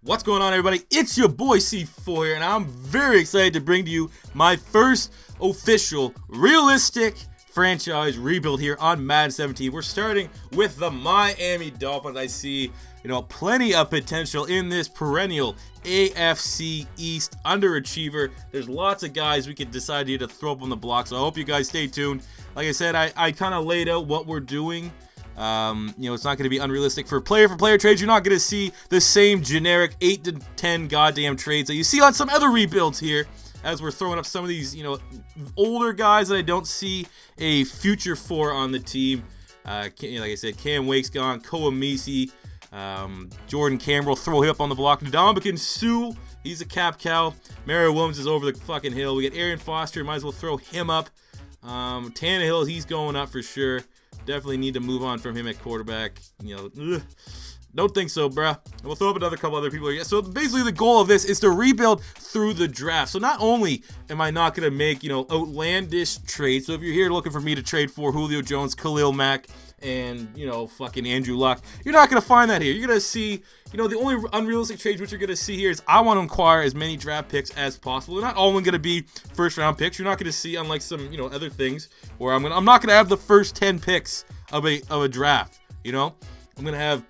What's going on, everybody? It's your boy C4 here, and I'm very excited to bring to you my first official, realistic franchise rebuild here on Madden 17. We're starting with the Miami Dolphins. I see, plenty of potential in this perennial AFC East underachiever. There's lots of guys we could decide here to throw up on the block, so I hope you guys stay tuned. Like I said, I kind of laid out what we're doing. It's not going to be unrealistic for player trades. You're not going to see the same generic 8 to 10 goddamn trades that you see on some other rebuilds here, as we're throwing up some of these, older guys that I don't see a future for on the team. Like I said, Cam Wake's gone, Koamisi, Jordan Campbell, throw him up on the block. Ndamukong Suh, he's a cap cow. Mario Williams is over the fucking hill. We got Arian Foster, might as well throw him up. Tannehill, he's going up for sure. Definitely need to move on from him at quarterback. Don't think so, bruh. We'll throw up another couple other people here. So basically the goal of this is to rebuild through the draft. So not only am I not going to make, outlandish trades. So if you're here looking for me to trade for Julio Jones, Khalil, Mack, and, fucking Andrew Luck, you're not going to find that here. You're going to see, the only unrealistic trades which you're going to see here is I want to acquire as many draft picks as possible. They're not all going to be first round picks. You're not going to see, unlike some, other things where I'm not going to have the first 10 picks of a draft, I'm going to have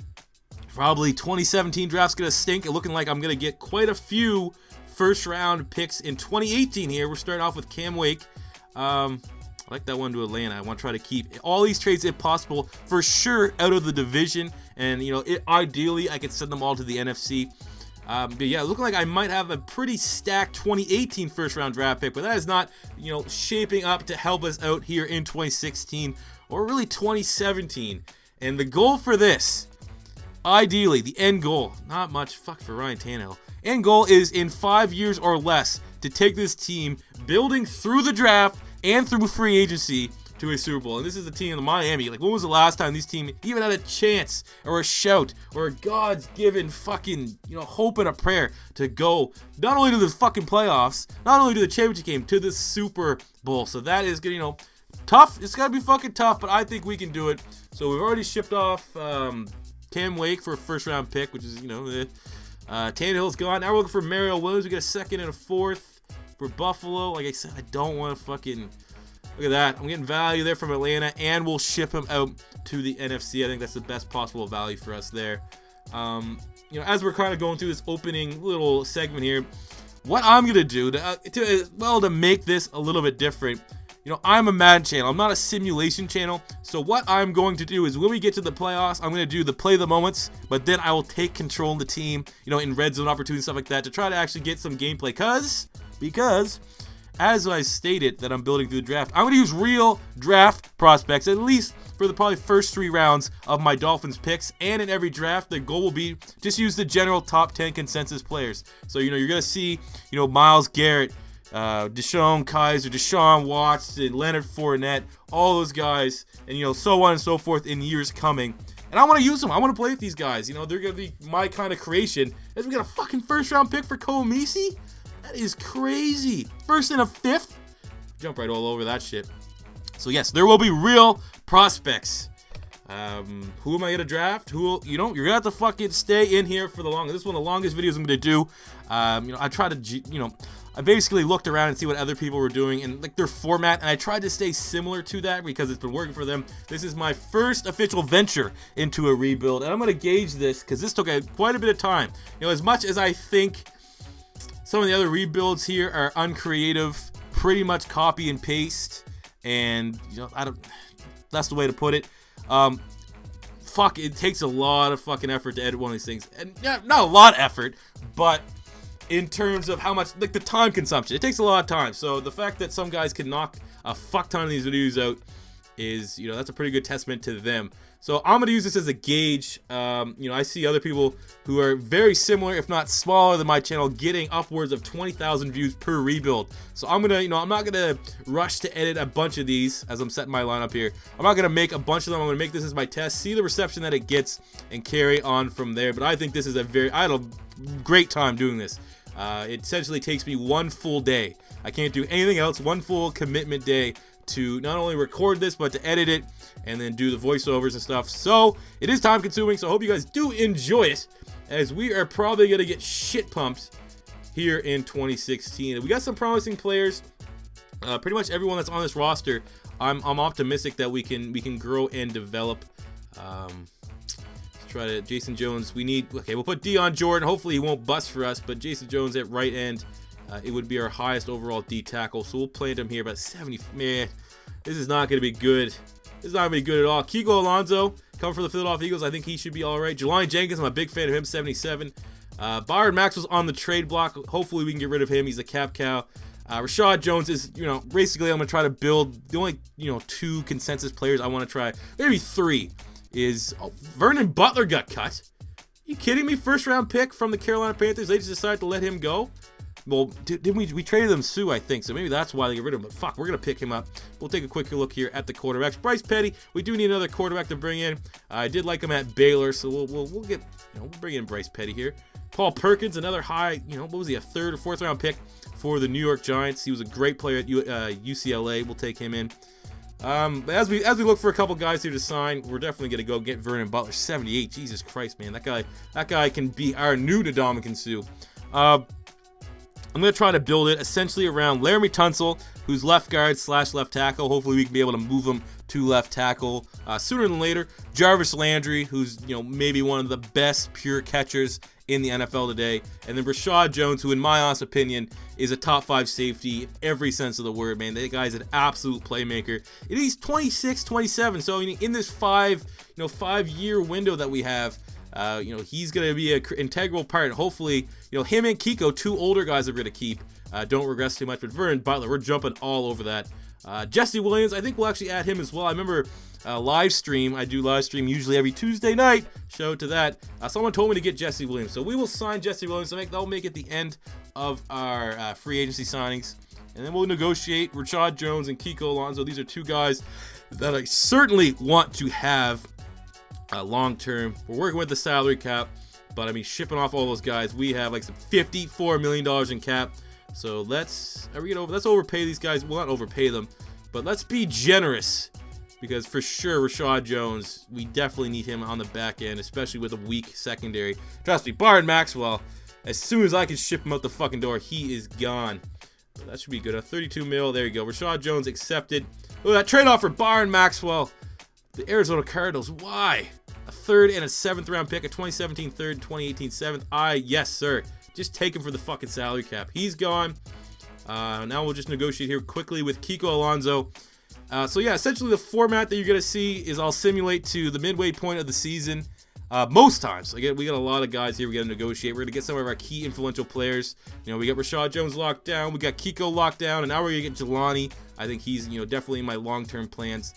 probably 2017 draft's going to stink. It's looking like I'm going to get quite a few first round picks in 2018 here. We're starting off with Cam Wake. I like that one to Atlanta. I want to try to keep all these trades, if possible, for sure out of the division. And, ideally, I could send them all to the NFC. But yeah, looking like I might have a pretty stacked 2018 first-round draft pick. But that is not, shaping up to help us out here in 2016 or really 2017. And the goal for this, ideally, the end goal, not much, fuck for Ryan Tannehill. End goal is in 5 years or less to take this team building through the draft and through free agency to a Super Bowl. And this is the team in Miami. Like, when was the last time this team even had a chance or a shout or a God's given fucking, hope and a prayer to go not only to the fucking playoffs, not only to the championship game, to the Super Bowl. So that is good, tough. It's got to be fucking tough, but I think we can do it. So we've already shipped off Cam Wake for a first round pick, which is, Tannehill's gone. Now we're looking for Mario Williams. We got a second and a fourth for Buffalo. Like I said, I don't want to fucking... Look at that. I'm getting value there from Atlanta, and we'll ship him out to the NFC. I think that's the best possible value for us there. As we're kind of going through this opening little segment here, what I'm going to do to make this a little bit different, I'm a Madden channel. I'm not a simulation channel. So what I'm going to do is when we get to the playoffs, I'm going to do the play of the moments, but then I will take control of the team, in red zone opportunities, stuff like that, to try to actually get some gameplay. Because as I stated that I'm building through the draft, I'm going to use real draft prospects, at least for the probably first 3 rounds of my Dolphins picks. And in every draft, the goal will be just use the general top 10 consensus players. So, you're going to see, Myles Garrett, Deshaun Kaiser, Deshaun Watson, Leonard Fournette, all those guys, and, so on and so forth in years coming. And I want to use them. I want to play with these guys. They're going to be my kind of creation. As we got a fucking first round pick for Koamisi? That is crazy. First and a fifth. Jump right all over that shit. So yes, there will be real prospects. Who am I going to draft? You're going to have to fucking stay in here for the longest. This is one of the longest videos I'm going to do. I try to, I basically looked around and see what other people were doing and like their format, and I tried to stay similar to that because it's been working for them. This is my first official venture into a rebuild, and I'm going to gauge this because this took quite a bit of time. As much as I think some of the other rebuilds here are uncreative, pretty much copy and paste, and that's the way to put it. It takes a lot of fucking effort to edit one of these things, and not a lot of effort, but in terms of how much, like the time consumption, it takes a lot of time. So the fact that some guys can knock a fuck ton of these videos out is, that's a pretty good testament to them. So I'm going to use this as a gauge. I see other people who are very similar, if not smaller than my channel, getting upwards of 20,000 views per rebuild. So I'm going to, I'm not going to rush to edit a bunch of these as I'm setting my lineup here. I'm not going to make a bunch of them. I'm going to make this as my test, see the reception that it gets, and carry on from there. But I think this is I had a great time doing this. It essentially takes me one full day. I can't do anything else. One full commitment day to not only record this, but to edit it and then do the voiceovers and stuff. So it is time consuming. So I hope you guys do enjoy it. as we are probably going to get shit pumped here in 2016. We got some promising players. Pretty much everyone that's on this roster, I'm optimistic that we can grow and develop. Let's try to Jason Jones. We'll put Dion Jordan. Hopefully he won't bust for us, but Jason Jones at right end. It would be our highest overall D tackle, so we'll plant him here about 70. Man, this is not going to be good. This is not going to be good at all. Kiko Alonso, coming from the Philadelphia Eagles. I think he should be all right. Jelani Jenkins, I'm a big fan of him, 77. Byron Maxwell's on the trade block. Hopefully we can get rid of him. He's a cap cow. Rashad Jones is, basically I'm going to try to build the only, 2 consensus players I want to try. Maybe 3 is Vernon Butler got cut. You kidding me? First round pick from the Carolina Panthers. They just decided to let him go. Well, didn't we traded him Sue, I think, so maybe that's why they get rid of him. But fuck, we're going to pick him up. We'll take a quick look here at the quarterbacks. Bryce Petty, we do need another quarterback to bring in. I did like him at Baylor, so we'll get, we'll bring in Bryce Petty here. Paul Perkins, another high, what was he, a 3rd or 4th round pick for the New York Giants. He was a great player at UCLA. We'll take him in. But as we look for a couple guys here to sign, we're definitely going to go get Vernon Butler, 78. Jesus Christ, man, that guy can be our new Ndamukong Suh. I'm going to try to build it essentially around Laramie Tunsil, who's left guard / left tackle. Hopefully we can be able to move him to left tackle sooner than later. Jarvis Landry, who's maybe one of the best pure catchers in the NFL today. And then Rashad Jones, who in my honest opinion is a top 5 safety in every sense of the word, man. That guy's an absolute playmaker. And he's 26, 27. So in this 5-year window that we have, he's going to be an integral part. Hopefully, him and Kiko, 2 older guys that we're going to keep, don't regress too much. But Vernon Butler, we're jumping all over that. Jesse Williams, I think we'll actually add him as well. I remember live stream. I do live stream usually every Tuesday night. Shout out to that. Someone told me to get Jesse Williams. So we will sign Jesse Williams. That'll make it the end of our free agency signings. And then we'll negotiate Rashad Jones and Kiko Alonso. These are 2 guys that I certainly want to have long term. We're working with the salary cap, but I mean, shipping off all those guys, we have like some $54 million in cap. So let's overpay these guys. We'll not overpay them, but let's be generous, because for sure Rashad Jones, we definitely need him on the back end, especially with a weak secondary. Trust me, Byron Maxwell, as soon as I can ship him out the fucking door, he is gone. So that should be good. A 32 mil. There you go. Rashad Jones accepted. Look at that trade offer, Byron Maxwell. The Arizona Cardinals. Why? A 3rd and a 7th round pick, a 2017 3rd, 2018 7th. Yes, sir. Just take him for the fucking salary cap. He's gone. Now we'll just negotiate here quickly with Kiko Alonso. So yeah, essentially the format that you're going to see is I'll simulate to the midway point of the season. Most times. Again, we got a lot of guys here we got to negotiate. We're going to get some of our key influential players. We got Rashad Jones locked down. We got Kiko locked down. And now we're going to get Jelani. I think he's, definitely in my long-term plans.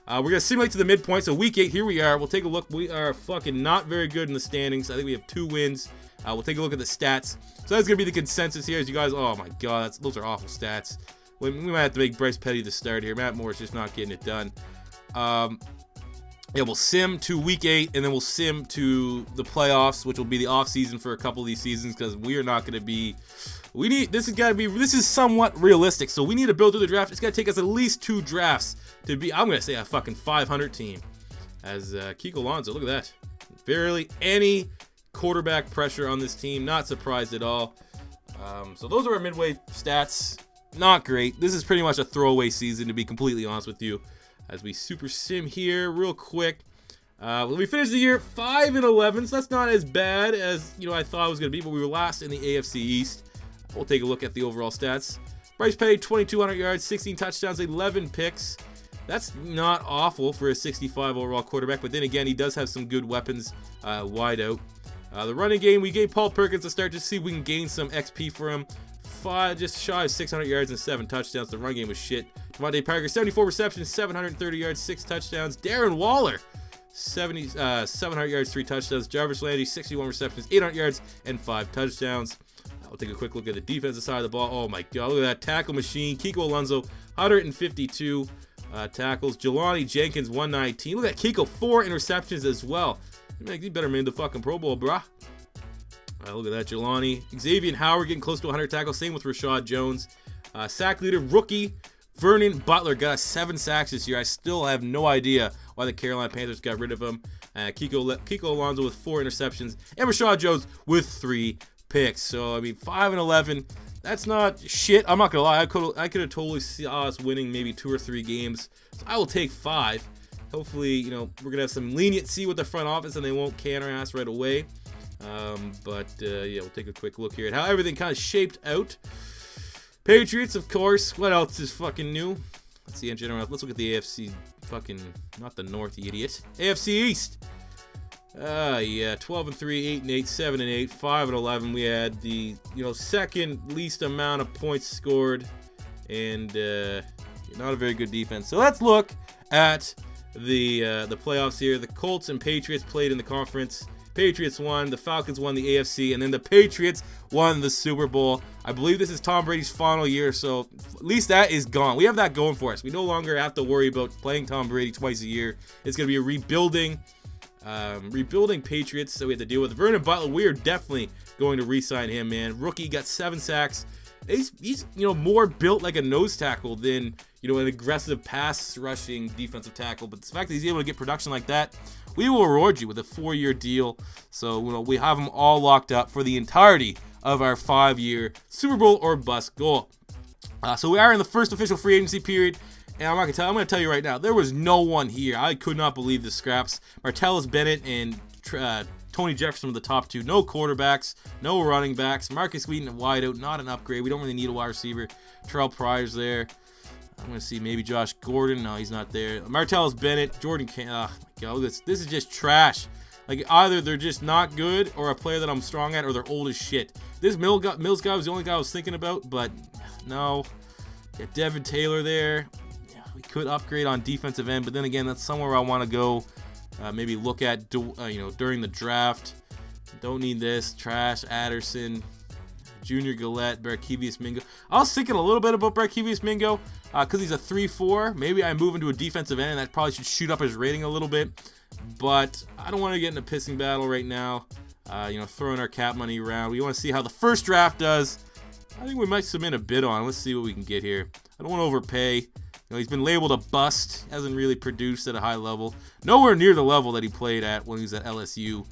We're going to simulate to the midpoint. So week 8, here we are. We'll take a look. We are fucking not very good in the standings. I think we have 2 wins. We'll take a look at the stats. So that's going to be the consensus here. As you guys, oh my God, those are awful stats. We might have to make Bryce Petty the start here. Matt Moore's just not getting it done. Yeah, we'll sim to week 8, and then we'll sim to the playoffs, which will be the offseason for a couple of these seasons, because we are not going to be. This is somewhat realistic. So we need to build through the draft. It's going to take us at least 2 drafts to be, I'm going to say, a fucking 500 team. As Kiko Alonso, look at that. Barely any quarterback pressure on this team. Not surprised at all. So those are our midway stats. Not great. This is pretty much a throwaway season, to be completely honest with you. As we super sim here real quick. We finished the year 5-11, so that's not as bad as I thought it was going to be, but we were last in the AFC East. We'll take a look at the overall stats. Bryce Petty, 2,200 yards, 16 touchdowns, 11 picks. That's not awful for a 65 overall quarterback, but then again, he does have some good weapons wide out. The running game, we gave Paul Perkins a start to see if we can gain some XP for him. Just shy of 600 yards and 7 touchdowns. The run game was shit. Devontae Parker, 74 receptions, 730 yards, 6 touchdowns. Darren Waller, 700 yards, 3 touchdowns. Jarvis Landry, 61 receptions, 800 yards, and 5 touchdowns. We'll take a quick look at the defensive side of the ball. Oh my God, look at that tackle machine. Kiko Alonso, 152 tackles. Jelani Jenkins, 119. Look at Kiko, 4 interceptions as well. He better made the fucking Pro Bowl, brah. Look at that, Jelani. Xavier Howard getting close to 100 tackles. Same with Rashad Jones. Sack leader, rookie Vernon Butler got 7 sacks this year. I still have no idea why the Carolina Panthers got rid of him. Kiko Alonso with 4 interceptions, and Rashad Jones with 3 picks. So I mean, 5-11. That's not shit. I'm not gonna lie. I could have totally saw us winning maybe 2 or 3 games. So I will take 5. Hopefully, you know, we're gonna have some leniency with the front office, and they won't can our ass right away. Yeah, we'll take a quick look here at how everything kind of shaped out. Patriots, of course. What else is fucking new? Let's see in general. Let's look at the AFC. Fucking not the North, you idiot. AFC East. Yeah, 12-3, 8-8, 7-8, 5-11. We had the second least amount of points scored, and not a very good defense. So let's look at the playoffs here. The Colts and Patriots played in the conference. Patriots won, the Falcons won the AFC, and then the Patriots won the Super Bowl. I believe this is Tom Brady's final year, so at least that is gone. We have that going for us. We no longer have to worry about playing Tom Brady twice a year. It's going to be a rebuilding Patriots that we have to deal with. Vernon Butler, we are definitely going to re-sign him, man. Rookie, got 7 sacks. He's more built like a nose tackle than an aggressive pass rushing defensive tackle. But the fact that he's able to get production like that, we will reward you with a 4-year deal. So we have him all locked up for the entirety of our 5-year Super Bowl or bust goal. So we are in the first official free agency period. And I'm going to tell you right now, there was no one here. I could not believe the scraps. Martellus Bennett and Tony Jefferson were the top 2. No quarterbacks, no running backs. Marcus Wheaton at wideout, not an upgrade. We don't really need a wide receiver. Terrell Pryor's there. I'm going to see maybe Josh Gordon. No, he's not there. Martellus Bennett, Jordan Can. Oh, my God, this is just trash. Like, either they're just not good or a player that I'm strong at, or they're old as shit. This Mills guy was the only guy I was thinking about, but no. Got Devin Taylor there. We could upgrade on defensive end, but then again, that's somewhere I want to go. Maybe look at during the draft. Don't need this. Trash. Adderson, Junior Gillette, Barkevius Mingo. I was thinking a little bit about Barkevius Mingo because he's a 3-4. Maybe I move into a defensive end, and that probably should shoot up his rating a little bit. But I don't want to get in a pissing battle right now. Throwing our cap money around. We want to see how the first draft does. I think we might submit a bid on. Let's see what we can get here. I don't want to overpay. He's been labeled a bust. Hasn't really produced at a high level. Nowhere near the level that he played at when he was at LSU.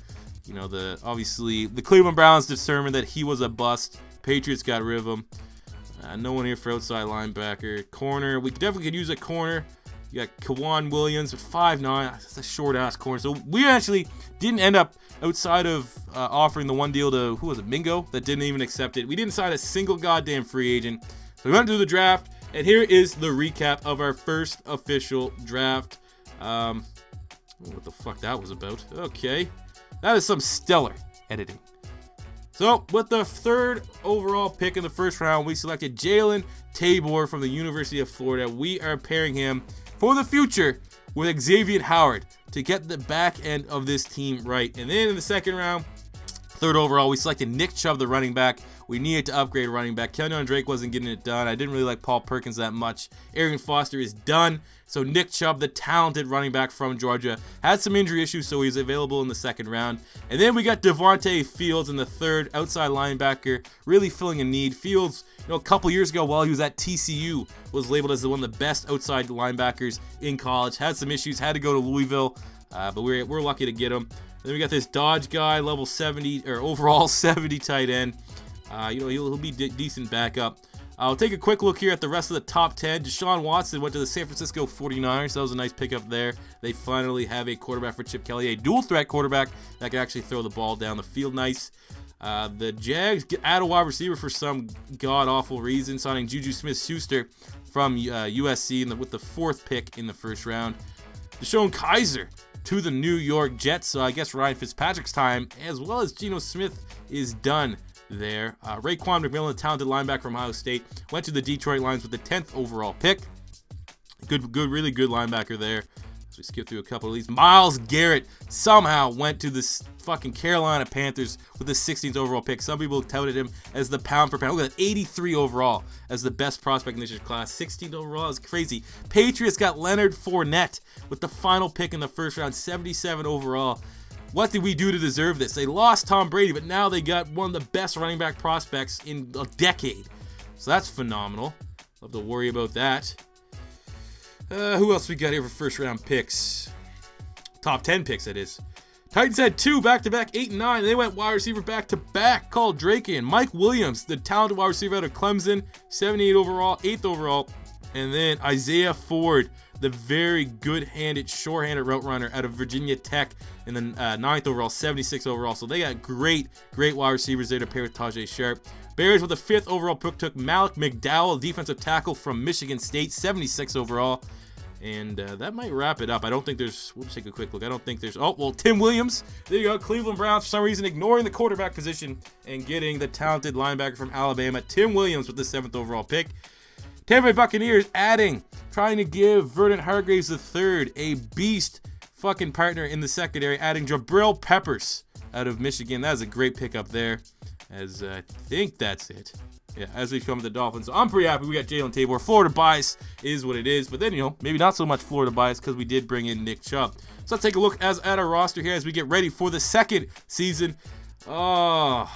Obviously the Cleveland Browns determined that he was a bust. Patriots got rid of him. No one here for outside linebacker. Corner. We definitely could use a corner. You got Kawan Williams at 5'9". That's a short-ass corner. So we actually didn't end up outside of offering the one deal to, who was it, Mingo? That didn't even accept it. We didn't sign a single goddamn free agent. So we went through the draft. And here is the recap of our first official draft. What the fuck that was about. Okay. That is some stellar editing. So, with the 3rd overall pick in the first round, we selected Jalen Tabor from the University of Florida. We are pairing him for the future with Xavier Howard to get the back end of this team right. And then in the 2nd round, 3rd overall, we selected Nick Chubb, the running back. We needed to upgrade running back. Kenyon Drake wasn't getting it done. I didn't really like Paul Perkins that much. Arian Foster is done. So Nick Chubb, the talented running back from Georgia, had some injury issues, so he's available in the 2nd round. And then we got Devontae Fields in the 3rd, outside linebacker, really filling a need. Fields, a couple years ago while he was at TCU, was labeled as one of the best outside linebackers in college. Had some issues, had to go to Louisville, but we're lucky to get him. Then we got this Dodge guy, level 70, or overall 70 tight end. He'll be decent backup. I'll take a quick look here at the rest of the top 10. Deshaun Watson went to the San Francisco 49ers. That was a nice pickup there. They finally have a quarterback for Chip Kelly, a dual-threat quarterback that can actually throw the ball down the field nice. The Jags add a wide receiver for some god-awful reason, signing Juju Smith-Schuster from USC with the 4th pick in the 1st round. Deshaun Kaiser to the New York Jets. So I guess Ryan Fitzpatrick's time, as well as Geno Smith, is done there. Raekwon McMillan, talented linebacker from Ohio State, went to the Detroit Lions with the 10th overall pick. Really good linebacker there. So we skip through a couple of these. Myles Garrett somehow went to the fucking Carolina Panthers with the 16th overall pick. Some people touted him as the pound for pound. Look at that, 83 overall as the best prospect in this year's class. 16th overall is crazy. Patriots got Leonard Fournette with the final pick in the 1st round, 77 overall. What did we do to deserve this? They lost Tom Brady, but now they got one of the best running back prospects in a decade. So that's phenomenal. Love to worry about that. Who else we got here for 1st round picks? Top 10 picks, that is. Titans had 2 back-to-back, 8 and 9. They went wide receiver back-to-back. Called Drake in. Mike Williams, the talented wide receiver out of Clemson, 78 overall, 8th overall. And then Isaiah Ford, the very good-handed, sure-handed route runner out of Virginia Tech, in the 9th overall, 76 overall. So they got great wide receivers there to pair with Tajay Sharp. Bears with the 5th overall pick took Malik McDowell, defensive tackle from Michigan State, 76 overall. And that might wrap it up. I don't think there's, we'll just take a quick look. I don't think there's, oh, well, Tim Williams. There you go. Cleveland Browns, for some reason, ignoring the quarterback position and getting the talented linebacker from Alabama, Tim Williams, with the 7th overall pick. Tampa Bay Buccaneers trying to give Vernon Hargreaves III a beast fucking partner in the secondary, adding Jabril Peppers out of Michigan. That was a great pickup there, as I think that's it. Yeah, as we come to the Dolphins. So I'm pretty happy we got Jalen Tabor. Florida bias is what it is. But then, maybe not so much Florida bias because we did bring in Nick Chubb. So let's take a look at our roster here as we get ready for the second season. Oh,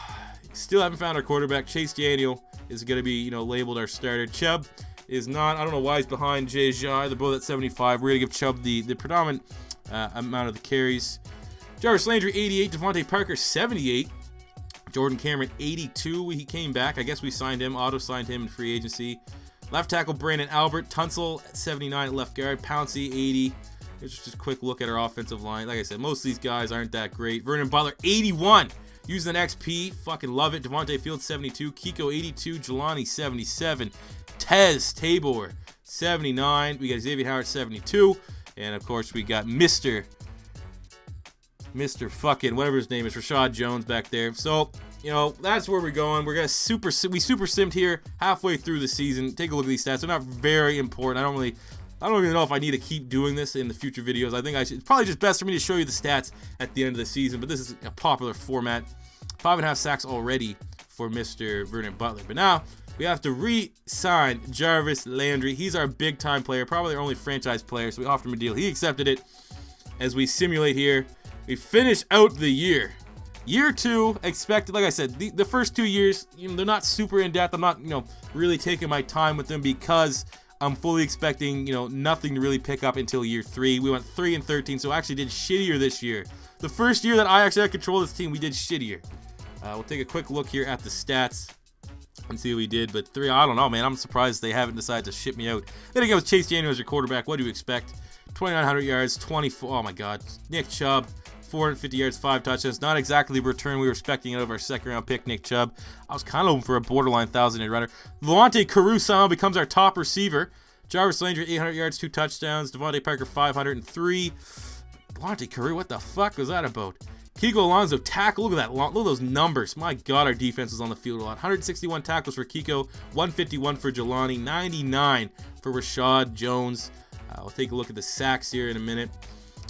still haven't found our quarterback. Chase Daniel is going to be, labeled our starter. Chubb is not. I don't know why he's behind Jay Jai. They're both at 75. We're going to give Chubb the predominant amount of the carries. Jarvis Landry, 88. Devontae Parker, 78. Jordan Cameron, 82. He came back. I guess we signed him, auto-signed him in free agency. Left tackle, Brandon Albert. Tunsil at 79 at left guard. Pouncey, 80. Here's just a quick look at our offensive line. Like I said, most of these guys aren't that great. Vernon Butler, 81. Using an XP. Fucking love it. Devontae Fields, 72. Kiko, 82. Jelani, 77. Tez Tabor, 79. We got Xavier Howard, 72. And, of course, we got Mr. fucking, whatever his name is, Rashad Jones back there. So, that's where we're going. We're going to we super simmed here halfway through the season. Take a look at these stats. They're not very important. I don't even know if I need to keep doing this in the future videos. I think it's probably just best for me to show you the stats at the end of the season, but this is a popular format. 5.5 sacks already for Mr. Vernon Butler. But now we have to re-sign Jarvis Landry. He's our big-time player, probably our only franchise player, so we offered him a deal. He accepted it. As we simulate here, we finish out the year. Year 2, expected, like I said, the first 2 years, they're not super in-depth. I'm not, really taking my time with them because I'm fully expecting, nothing to really pick up until year 3. We went 3-13, so actually did shittier this year. The first year that I actually had control of this team, we did shittier. We'll take a quick look here at the stats and see what we did. But 3, I don't know, man. I'm surprised they haven't decided to ship me out. Then again, with Chase Daniel as your quarterback, what do you expect? 2,900 yards, 24. Oh my God. Nick Chubb, 450 yards, 5 touchdowns. Not exactly the return we were expecting out of our second-round pick, Nick Chubb. I was kind of hoping for a borderline 1,000-yard runner. Levante Caruso becomes our top receiver. Jarvis Landry, 800 yards, 2 touchdowns. Devontae Parker, 503. Levante Caruso, what the fuck was that about? Kiko Alonso, tackle. Look at that. Look at those numbers. My God, our defense was on the field a lot. 161 tackles for Kiko, 151 for Jelani, 99 for Rashad Jones. We'll take a look at the sacks here in a minute.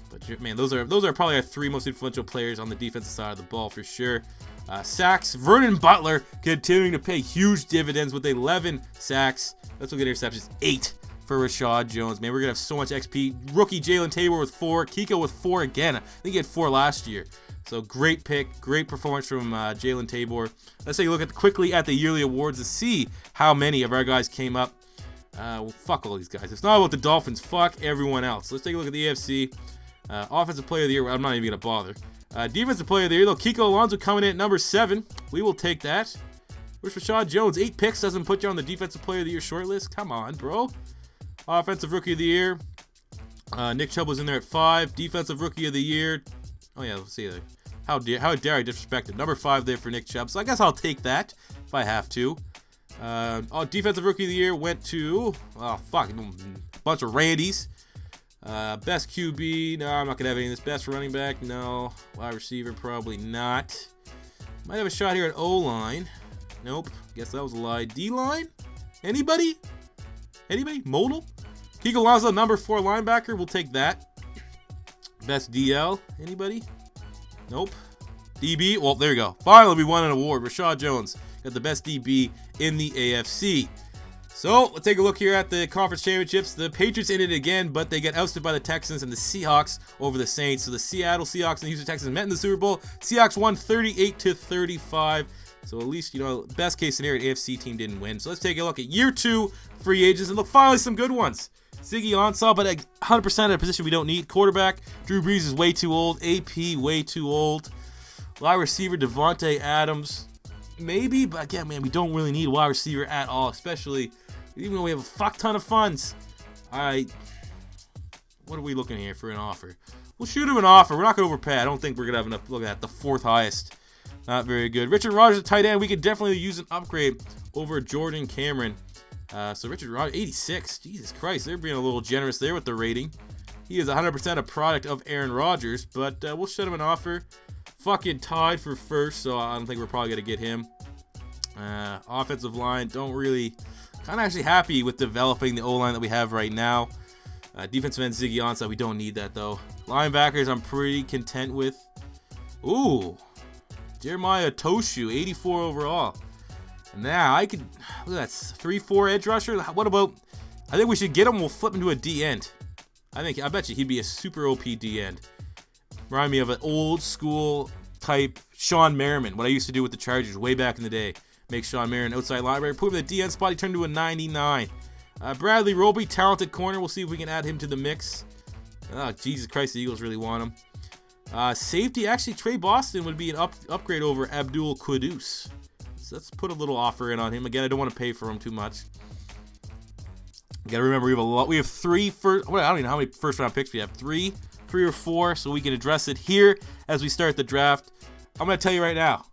But man, those are probably our 3 most influential players on the defensive side of the ball for sure. Sacks, Vernon Butler continuing to pay huge dividends with 11 sacks. Let's look at interceptions, 8 for Rashad Jones. Man, we're gonna have so much XP. Rookie Jalen Tabor with 4, Kiko with 4 again. I think he had 4 last year. So great pick, great performance from Jalen Tabor. Let's take a look quickly at the yearly awards to see how many of our guys came up. Well, fuck all these guys. It's not about the Dolphins. Fuck everyone else. Let's take a look at the AFC. Offensive Player of the Year. I'm not even gonna bother. Defensive Player of the Year, though. Kiko Alonso coming in at number 7. We will take that. Where's Rashad Jones? 8 picks doesn't put you on the Defensive Player of the Year shortlist. Come on, bro. Offensive Rookie of the Year. Nick Chubb was in there at 5. Defensive Rookie of the Year. Oh yeah, let's see. How dare I disrespect it? Number 5 there for Nick Chubb. So I guess I'll take that if I have to. Defensive Rookie of the Year went to a bunch of Randys. Best QB, no, I'm not gonna have any of this. Best running back, no. Wide receiver, probably not. Might have a shot here at O-line. Nope. Guess that was a lie. D-line? Anybody? Modal? Kiko Alonso, number 4 linebacker. We'll take that. Best DL? Anybody? Nope. DB? Well, there you go. Finally, we won an award. Rashad Jones got the best DB in the AFC. So, let's take a look here at the conference championships. The Patriots in it again, but they get ousted by the Texans and the Seahawks over the Saints. So, the Seattle Seahawks and the Houston Texans met in the Super Bowl. Seahawks won 38-35. So, at least, best case scenario, AFC team didn't win. So, let's take a look at year 2 free agents and look, finally some good ones. Ziggy Ansah, but 100% at a position we don't need. Quarterback, Drew Brees is way too old. AP, way too old. Wide receiver, Devontae Adams, maybe, but again, man, we don't really need a wide receiver at all, especially even though we have a fuck ton of funds. What are we looking here for an offer? We'll shoot him an offer. We're not going to overpay. I don't think we're going to have enough. Look at that, the 4th highest. Not very good. Richard Rodgers, tight end. We could definitely use an upgrade over Jordan Cameron. So Richard Rodgers, 86. Jesus Christ, they're being a little generous there with the rating. He is 100% a product of Aaron Rodgers, but we'll shoot him an offer. Fucking tied for first, so I don't think we're probably going to get him. Offensive line, don't really... Kind of actually happy with developing the O-line that we have right now. Defensive end, Ziggy Ansah, we don't need that, though. Linebackers, I'm pretty content with. Ooh. Jeremiah Toshu, 84 overall. Now, I could... Look at that, 3-4 edge rusher. What about... I think we should get him. We'll flip him to a D-end. I bet you he'd be a super OP D-end. Remind me of an old school type Sean Merriman, what I used to do with the Chargers way back in the day. Make Sean Merriman outside linebacker. Put him in the DN spot. He turned to a 99. Bradley Roby, talented corner. We'll see if we can add him to the mix. Oh, Jesus Christ, the Eagles really want him. Safety, actually, Trey Boston would be an upgrade over Abdul Quddus. So let's put a little offer in on him. Again, I don't want to pay for him too much. You got to remember, we have a lot. We have 3 first. Well, I don't even know how many first-round picks we have. 3 or 4, so we can address it here as we start the draft. I'm going to tell you right now,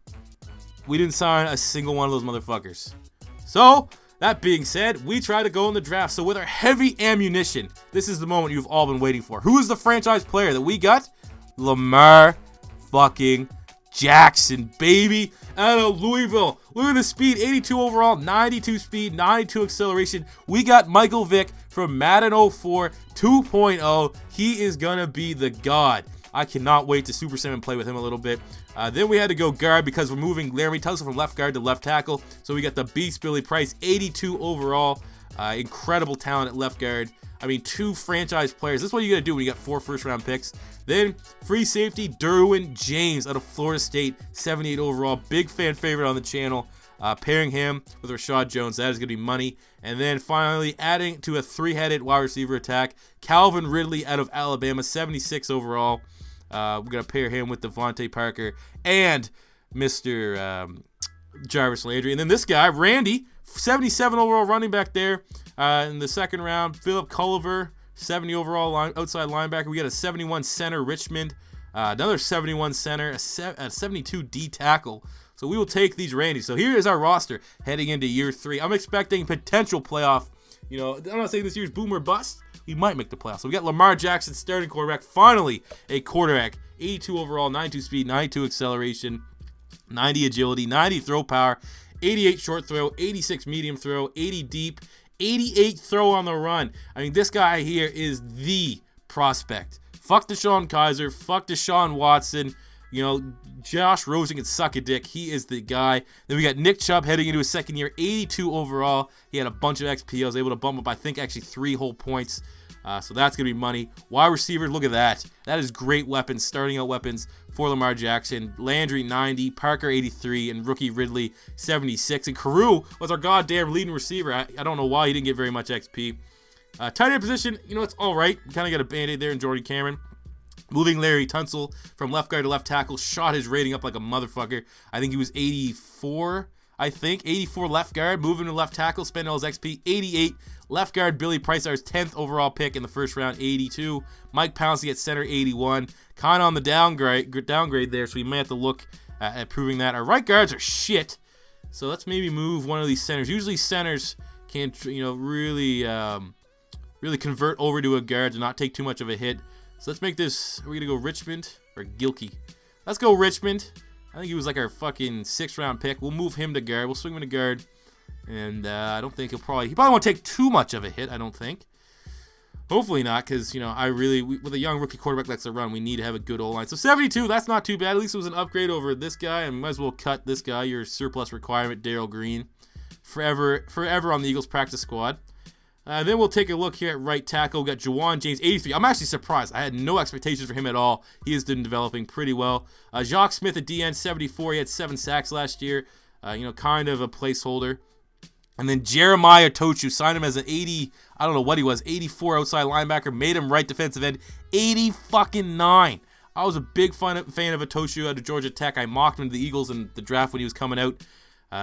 we didn't sign a single one of those motherfuckers. So, that being said, we try to go in the draft. So with our heavy ammunition, this is the moment you've all been waiting for. Who is the franchise player that we got? Lamar fucking Jackson, baby, out of Louisville. Look at the speed, 82 overall, 92 speed, 92 acceleration. We got Michael Vick from Madden 04 2.0. He is going to be the god. I cannot wait to Super Sim and play with him a little bit. Then we had to go guard because we're moving Laramie Tunsil from left guard to left tackle. So we got the beast Billy Price, 82 overall. Incredible talent at left guard. I mean, 2 franchise players. This is what you got to do when you got 4 first-round picks. Then free safety Derwin James out of Florida State, 78 overall. Big fan favorite on the channel. Pairing him with Rashad Jones, that is going to be money. And then finally adding to a 3-headed wide receiver attack, Calvin Ridley out of Alabama, 76 overall. We're going to pair him with Devontae Parker and Mr. Jarvis Landry. And then this guy, Randy, 77 overall running back there in the second round. Philip Culliver, 70 overall outside linebacker. We got a 71 center, Richmond. Another 71 center, a 72 D tackle. So we will take these Randys. So here is our roster heading into year 3. I'm expecting potential playoff. You know, I'm not saying this year's boom or bust. We might make the playoffs. So we got Lamar Jackson, starting quarterback. Finally, a quarterback. 82 overall, 92 speed, 92 acceleration, 90 agility, 90 throw power, 88 short throw, 86 medium throw, 80 deep, 88 throw on the run. I mean, this guy here is the prospect. Fuck Deshaun Kaiser. Fuck Deshaun Watson. You know, Josh Rosen can suck a dick. He is the guy. Then we got Nick Chubb heading into his second year, 82 overall. He had a bunch of XP. I was able to bump up, I think, actually 3 whole points. So that's going to be money. Wide receivers, look at that. That is great weapons, starting out weapons for Lamar Jackson. Landry, 90. Parker, 83. And rookie Ridley, 76. And Carew was our goddamn leading receiver. I don't know why he didn't get very much XP. Tight end position, you know, it's all right. We kind of got a Band-Aid there in Jordan Cameron. Moving Larry Tunsil from left guard to left tackle, shot his rating up like a motherfucker. I think he was 84, 84 left guard. Moving to left tackle, spending all his XP, 88. Left guard, Billy Price, our 10th overall pick in the first round, 82. Mike Pouncey at center, 81. Kind of on the downgrade there, so we may have to look at proving that. Our right guards are shit, so let's maybe move one of these centers. Usually centers can, you know, really convert over to a guard to not take too much of a hit. So let's make this, are we going to go Richmond or Gilkey? Let's go Richmond. I think he was like our fucking 6th round pick. We'll move him to guard. We'll swing him to guard. And I don't think he probably won't take too much of a hit, I don't think. Hopefully not, because, you know, with a young rookie quarterback that's a run, we need to have a good O-line. So 72, that's not too bad. At least it was an upgrade over this guy. And might as well cut this guy, your surplus requirement, Darrell Green. Forever on the Eagles practice squad. Then we'll take a look here at right tackle. We got Juwan James, 83. I'm actually surprised. I had no expectations for him at all. He has been developing pretty well. Jacques Smith at DN, 74. He had 7 sacks last year. You know, kind of a placeholder. And then Jeremiah Tochu, signed him as an 80, I don't know what he was, 84 outside linebacker, made him right defensive end, 80-9. I was a big fan of Tochu out of Georgia Tech. I mocked him to the Eagles in the draft when he was coming out.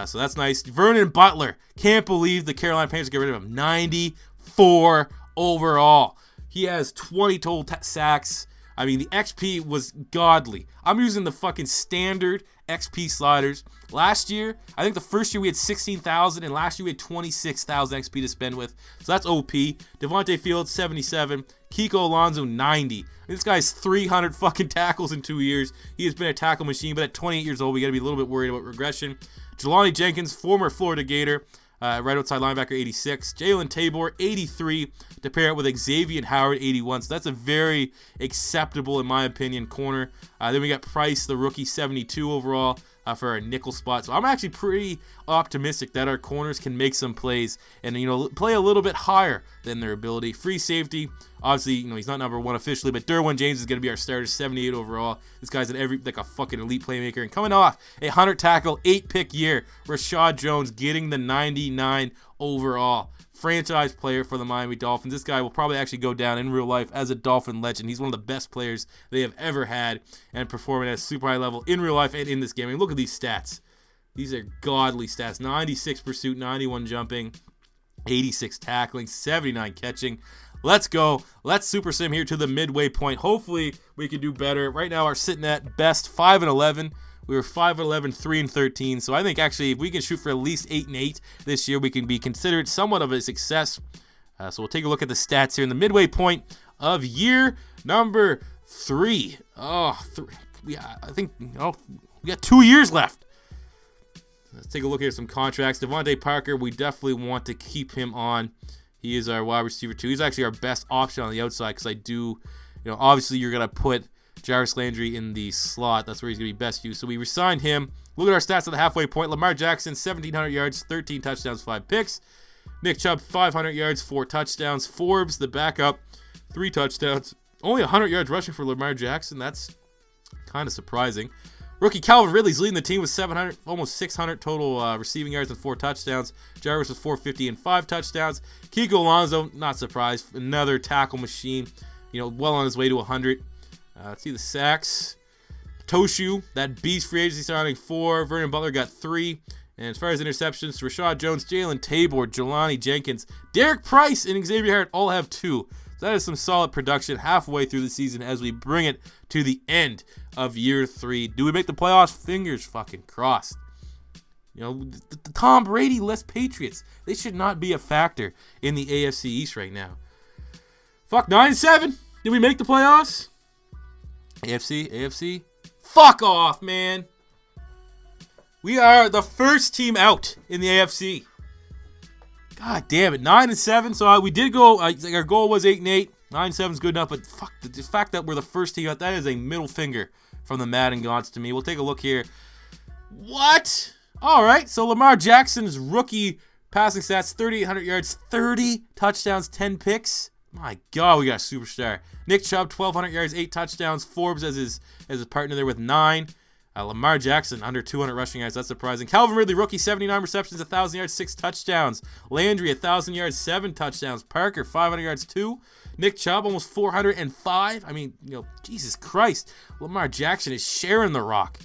So that's nice. Vernon Butler, can't believe the Carolina Panthers get rid of him. 94 overall. He has 20 total sacks. I mean, the XP was godly. I'm using the fucking standard XP sliders. Last year, I think the first year we had 16,000, and last year we had 26,000 XP to spend with. So that's OP. Devontae Fields, 77. Kiko Alonso, 90. I mean, this guy's 300 fucking tackles in 2 years. He has been a tackle machine, but at 28 years old, we got to be a little bit worried about regression. Jelani Jenkins, former Florida Gator, right outside linebacker, 86. Jalen Tabor, 83, to pair it with Xavier Howard, 81. So that's a very acceptable, in my opinion, corner. Then we got Price, the rookie, 72 overall for our nickel spot. So I'm actually pretty optimistic that our corners can make some plays and, play a little bit higher than their ability. Free safety, obviously, he's not number one officially, but Derwin James is going to be our starter, 78 overall. This guy's like a fucking elite playmaker. And coming off a 100 tackle, 8-pick year, Rashad Jones getting the 99 overall. Franchise player for the Miami Dolphins. This guy will probably actually go down in real life as a Dolphin legend. He's one of the best players they have ever had and performing at a super high level in real life and in this game. I mean, look at these stats. These are godly stats. 96 pursuit, 91 jumping, 86 tackling, 79 catching. Let's go. Let's super sim here to the midway point. Hopefully we can do better. Right now we're sitting at best 5-11. We were 5-11, 3-13. So I think actually if we can shoot for at least 8-8 this year, we can be considered somewhat of a success. So we'll take a look at the stats here in the midway point of year number 3. I think we got 2 years left. Let's take a look at some contracts. Devontae Parker, we definitely want to keep him on. He is our wide receiver 2. He's actually our best option on the outside because I do, obviously you're going to put Jarvis Landry in the slot. That's where he's going to be best used. So we resigned him. Look at our stats at the halfway point. Lamar Jackson, 1,700 yards, 13 touchdowns, 5 picks. Nick Chubb, 500 yards, 4 touchdowns. Forbes, the backup, 3 touchdowns. Only 100 yards rushing for Lamar Jackson. That's kind of surprising. Rookie Calvin Ridley's leading the team with 700, almost 600 total receiving yards and 4 touchdowns. Jarvis with 450 and 5 touchdowns. Kiko Alonso, not surprised, another tackle machine. Well on his way to 100. Let's see the sacks. Toshu, that beast free agency signing, 4. Vernon Butler got 3. And as far as interceptions, Rashad Jones, Jalen Tabor, Jelani Jenkins, Derek Price, and Xavier Howard all have 2. So that is some solid production halfway through the season as we bring it to the end of year 3. Do we make the playoffs? Fingers fucking crossed. The Tom Brady-less Patriots, they should not be a factor in the AFC East right now. Fuck, 9-7. Did we make the playoffs? AFC? Fuck off, man. We are the first team out in the AFC. God damn it, 9-7. So we did go. Our goal was 8-8. 9-7 is good enough, but fuck the fact that we're the first team out. That is a middle finger from the Madden gods to me. We'll take a look here. What? All right. So Lamar Jackson's rookie passing stats: 3,800 yards, 30 touchdowns, 10 picks. My God, we got a superstar. Nick Chubb, 1,200 yards, 8 touchdowns. Forbes as his partner there with 9. Lamar Jackson, under 200 rushing yards. That's surprising. Calvin Ridley, rookie, 79 receptions, 1,000 yards, 6 touchdowns. Landry, 1,000 yards, 7 touchdowns. Parker, 500 yards, 2. Nick Chubb, almost 405. I mean, Jesus Christ. Lamar Jackson is sharing the rock.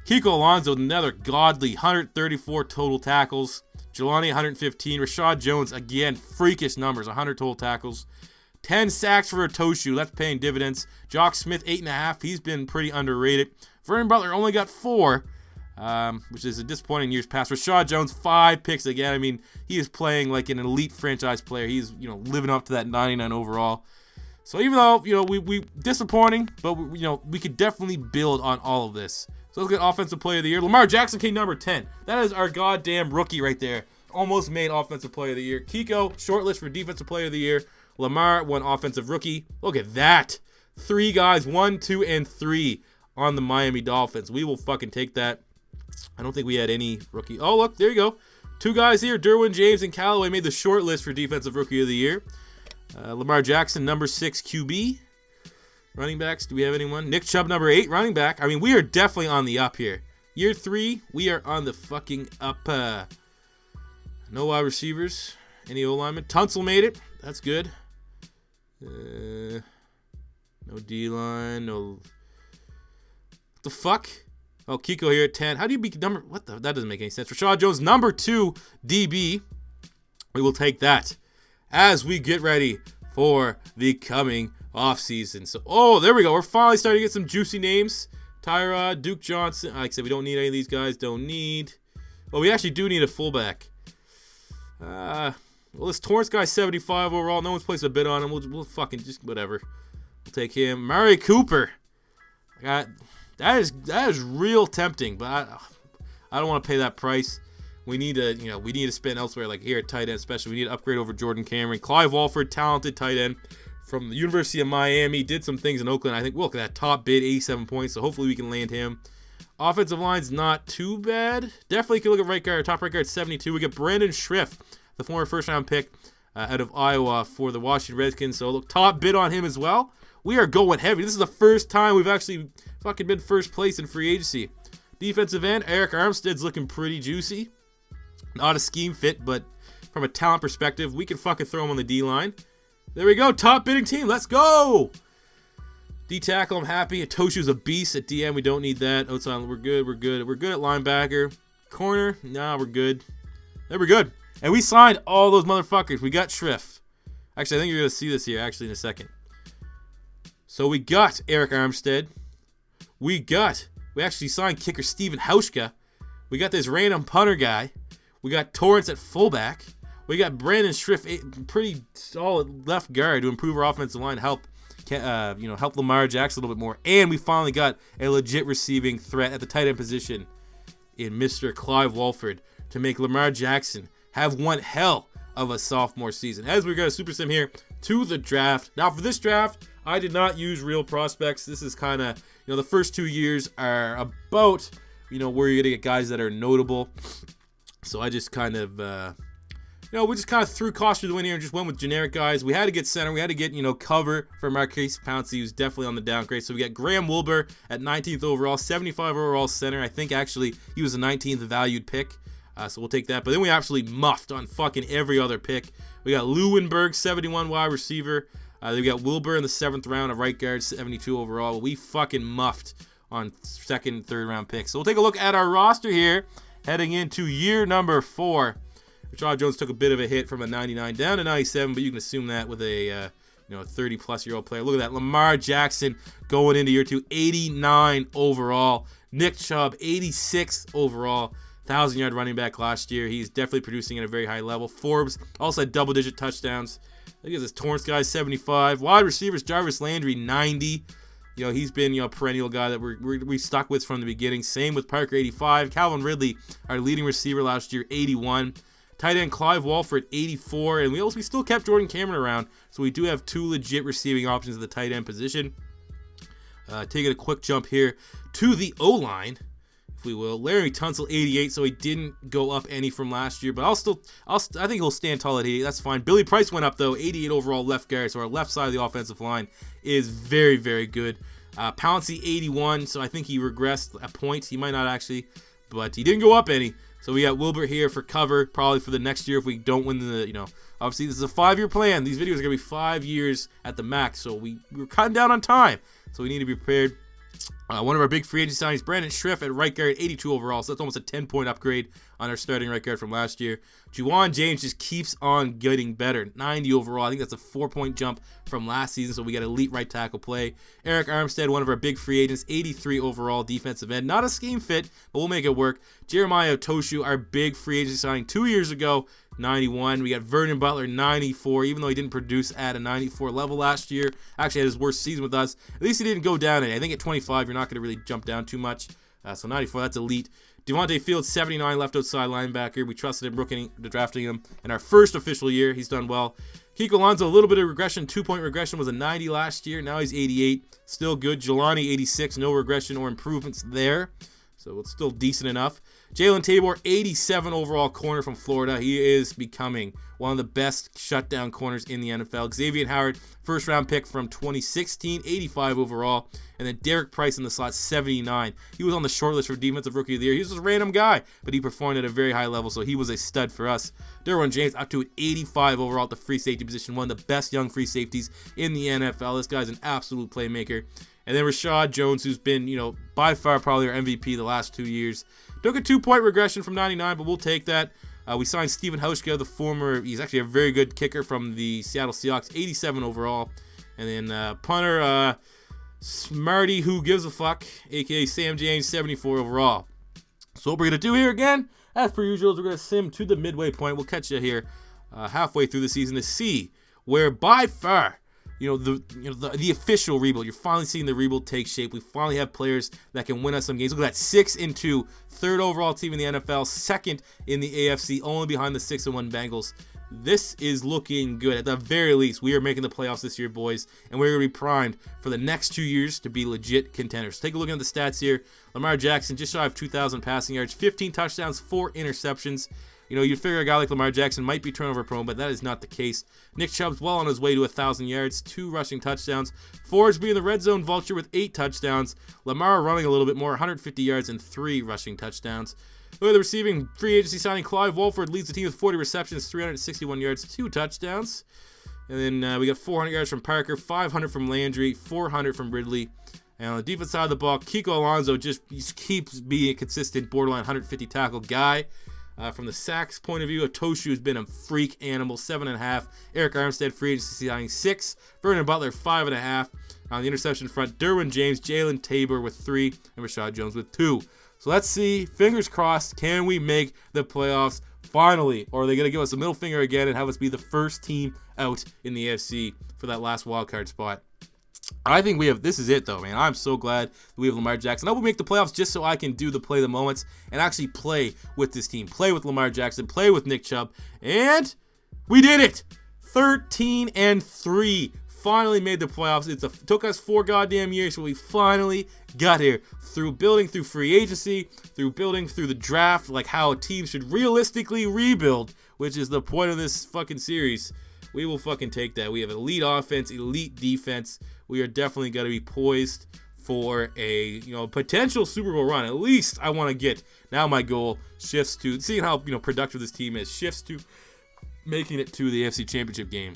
Kiko Alonso, another godly 134 total tackles. Jelani, 115. Rashad Jones, again, freakish numbers, 100 total tackles. 10 sacks for Toshu. That's paying dividends. Jock Smith, 8.5. He's been pretty underrated. Vernon Butler only got 4, which is a disappointing years past. Rashad Jones, 5 picks again. I mean, he is playing like an elite franchise player. He's, living up to that 99 overall. So even though, we disappointing, but, we could definitely build on all of this. So let's get Offensive Player of the Year. Lamar Jackson came number 10. That is our goddamn rookie right there. Almost made Offensive Player of the Year. Kiko, shortlist for Defensive Player of the Year. Lamar, won Offensive Rookie. Look at that. 3 guys, 1, 2, and 3 on the Miami Dolphins. We will fucking take that. I don't think we had any rookie. Oh, look, there you go. 2 guys here. Derwin James and Callaway made the short list for Defensive Rookie of the Year. Lamar Jackson, number 6 QB. Running backs, do we have anyone? Nick Chubb, number 8 running back. I mean, we are definitely on the up here. Year 3, we are on the fucking up. No wide receivers. Any O-linemen? Tunsil made it. That's good. No D-line. No. What the fuck? Oh, Kiko here at 10. How do you be number? What the? That doesn't make any sense. Rashad Jones, number 2 DB. We will take that as we get ready for the coming offseason. So, oh, there we go. We're finally starting to get some juicy names. Tyrod, Duke Johnson. Like I said, we don't need any of these guys. Don't need. Well, we actually do need a fullback. Well, this Torrance guy 75 overall. No one's placed a bid on him. We'll fucking just whatever. We'll take him. Murray Cooper. That is real tempting, but I don't want to pay that price. We need to spend elsewhere, like here at tight end especially. We need to upgrade over Jordan Cameron. Clive Walford, talented tight end from the University of Miami. Did some things in Oakland. I think, look at that top bid, 87 points, so hopefully we can land him. Offensive line's not too bad. Definitely can look at right guard. Top right guard, 72. We get Brandon Schrift, the former first-round pick out of Iowa for the Washington Redskins. So look, top bid on him as well. We are going heavy. This is the first time we've actually fucking been first place in free agency. Defensive end, Eric Armstead's looking pretty juicy. Not a scheme fit, but from a talent perspective, we can fucking throw him on the D-line. There we go. Top bidding team. Let's go. D-tackle, I'm happy. Atoshu's a beast. At DM, we don't need that. Outside, we're good. We're good. We're good at linebacker. Corner, nah, we're good. There, we're good. And we signed all those motherfuckers. We got Schrift. Actually, I think you're going to see this here actually in a second. So we got Eric Armstead. We actually signed kicker Steven Hauschka. We got this random punter guy. We got Torrance at fullback. We got Brandon Schrift, pretty solid left guard to improve our offensive line, help Lamar Jackson a little bit more. And we finally got a legit receiving threat at the tight end position in Mr. Clive Walford to make Lamar Jackson have one hell of a sophomore season. As we got a super sim here to the draft. Now for this draft, I did not use real prospects. This is kind of, the first 2 years are about, where you're going to get guys that are notable. So I just kind of, we just kind of threw caution to the wind here and just went with generic guys. We had to get center. We had to get, cover for Marquise Pouncey, who's definitely on the downgrade. So we got Graham Wilbur at 19th overall, 75 overall center. I think actually he was the 19th valued pick. So we'll take that. But then we absolutely muffed on fucking every other pick. We got Lewinberg, 71 wide receiver. Then we got Wilbur in the 7th round, a right guard, 72 overall. We fucking muffed on 2nd, 3rd round picks. So we'll take a look at our roster here heading into year number 4. Rashad Jones took a bit of a hit from a 99 down to 97, but you can assume that with a 30-plus-year-old player. Look at that. Lamar Jackson going into year 2, 89 overall. Nick Chubb, 86 overall. 1,000-yard running back last year. He's definitely producing at a very high level. Forbes also had double-digit touchdowns. Look at this Torrance guy, 75. Wide receivers, Jarvis Landry, 90. He's been a perennial guy that we stuck with from the beginning. Same with Parker, 85. Calvin Ridley, our leading receiver last year, 81. Tight end Clive Walford, 84. And we still kept Jordan Cameron around. So we do have 2 legit receiving options at the tight end position. Taking a quick jump here to the O-line, if we will. Larry Tunsil, 88, so he didn't go up any from last year, but I think he'll stand tall at 88. That's fine. Billy Price went up though, 88 overall left guard, so our left side of the offensive line is very, very good. Pouncey, 81, so I think he regressed a point. He might not actually, but he didn't go up any. So we got Wilbur here for cover, probably for the next year if we don't win obviously this is a 5-year plan. These videos are gonna be 5 years at the max, so we're cutting down on time, so we need to be prepared. One of our big free agent signings, Brandon Schrift at right guard, 82 overall. So that's almost a 10-point upgrade on our starting right guard from last year. Juwan James just keeps on getting better, 90 overall. I think that's a 4-point jump from last season, so we got elite right tackle play. Eric Armstead, one of our big free agents, 83 overall defensive end. Not a scheme fit, but we'll make it work. Jeremiah Otoshu, our big free agent signing 2 years ago, 91. We got Vernon Butler, 94, even though he didn't produce at a 94 level last year. Actually had his worst season with us. At least he didn't go down any. I think at 25, you're not going to really jump down too much. So 94, that's elite. Devontae Fields, 79, left outside linebacker. We trusted him, drafting him in our first official year. He's done well. Kiko Alonso, a little bit of regression. 2-point regression, was a 90 last year. Now he's 88. Still good. Jelani, 86. No regression or improvements there. So it's still decent enough. Jalen Tabor, 87 overall corner from Florida. He is becoming one of the best shutdown corners in the NFL. Xavier Howard, first round pick from 2016, 85 overall. And then Derek Price in the slot, 79. He was on the short list for Defensive Rookie of the Year. He was just a random guy, but he performed at a very high level, so he was a stud for us. Derwin James up to an 85 overall at the free safety position, one of the best young free safeties in the NFL. This guy's an absolute playmaker. And then Rashad Jones, who's been, by far probably our MVP the last 2 years. Took a 2-point regression from 99, but we'll take that. We signed Steven Hauschka, he's actually a very good kicker from the Seattle Seahawks, 87 overall. And then punter, Smarty Who Gives a Fuck, a.k.a. Sam James, 74 overall. So what we're going to do here again, as per usual, is we're going to sim to the midway point. We'll catch you here halfway through the season to see where by far the official rebuild. You're finally seeing the rebuild take shape. We finally have players that can win us some games. Look at that, 6-2, third overall team in the NFL, second in the AFC, only behind the 6-1 Bengals. This is looking good. At the very least, we are making the playoffs this year, boys, and we're going to be primed for the next 2 years to be legit contenders. Take a look at the stats here. Lamar Jackson, just shy of 2,000 passing yards, 15 touchdowns, 4 interceptions. You'd figure a guy like Lamar Jackson might be turnover prone, but that is not the case. Nick Chubb's well on his way to 1,000 yards, 2 rushing touchdowns. Forbes being the red zone vulture with 8 touchdowns. Lamar running a little bit more, 150 yards and 3 rushing touchdowns. Look at the receiving. Free agency signing Clive Wolford leads the team with 40 receptions, 361 yards, 2 touchdowns. And then we got 400 yards from Parker, 500 from Landry, 400 from Ridley. And on the defense side of the ball, Kiko Alonso just keeps being a consistent borderline 150 tackle guy. From the sacks point of view, Atoshu has been a freak animal, 7.5. Eric Armstead, free agency signing, 6. Vernon Butler, 5.5. On the interception front, Derwin James, Jalen Tabor with 3, and Rashad Jones with 2. So let's see, fingers crossed, can we make the playoffs finally? Or are they going to give us a middle finger again and have us be the first team out in the AFC for that last wildcard spot? I think this is it though, man. I'm so glad that we have Lamar Jackson. I will make the playoffs just so I can do the play the moments and actually play with this team. Play with Lamar Jackson, play with Nick Chubb. And we did it! 13-3. Finally made the playoffs. It took us 4 goddamn years, but we finally got here. Through building through free agency, through building through the draft, like how a team should realistically rebuild, which is the point of this fucking series. We will fucking take that. We have elite offense, elite defense. We are definitely going to be poised for a potential Super Bowl run. At least I want to get. Now my goal shifts to seeing how productive this team is. Shifts to making it to the AFC Championship game.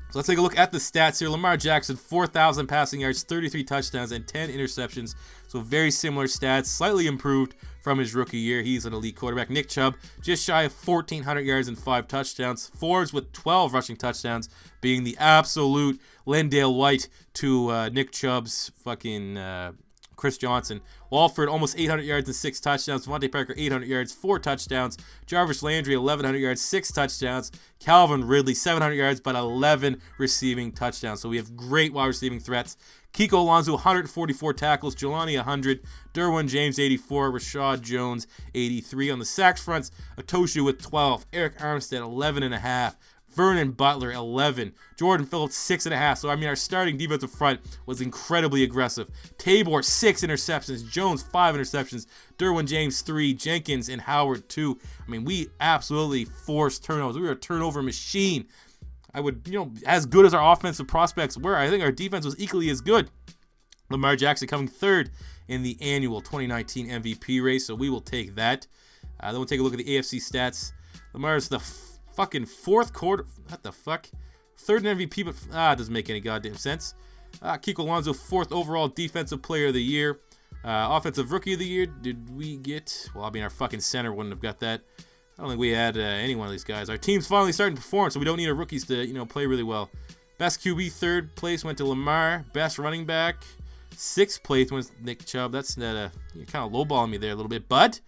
So let's take a look at the stats here. Lamar Jackson, 4,000 passing yards, 33 touchdowns, and 10 interceptions. So very similar stats, slightly improved from his rookie year. He's an elite quarterback. Nick Chubb, just shy of 1,400 yards and 5 touchdowns. Forbes with 12 rushing touchdowns, being the absolute Lendale White to Nick Chubb's fucking Chris Johnson. Walford, almost 800 yards and 6 touchdowns. Devontae Parker, 800 yards, 4 touchdowns. Jarvis Landry, 1,100 yards, 6 touchdowns. Calvin Ridley, 700 yards, but 11 receiving touchdowns. So we have great wide receiving threats. Kiko Alonso, 144 tackles. Jelani, 100. Derwin James, 84. Rashad Jones, 83. On the sacks fronts, Atoshu with 12. Eric Armstead, 11.5. Vernon Butler, 11. Jordan Phillips, 6.5. So, our starting defensive front was incredibly aggressive. Tabor, 6 interceptions. Jones, 5 interceptions. Derwin James, 3. Jenkins and Howard, 2. We absolutely forced turnovers. We were a turnover machine. I would, as good as our offensive prospects were, I think our defense was equally as good. Lamar Jackson coming third in the annual 2019 MVP race, so we will take that. Then we'll take a look at the AFC stats. Lamar's the fucking fourth quarter. What the fuck? Third in MVP, but it doesn't make any goddamn sense. Kiko Alonso, 4th overall defensive player of the year. Offensive rookie of the year, did we get? Well, our fucking center wouldn't have got that. I don't think we had any one of these guys. Our team's finally starting to perform, so we don't need our rookies to, play really well. Best QB, 3rd place went to Lamar. Best running back, 6th place went to Nick Chubb. That's you're kind of lowballing me there a little bit. But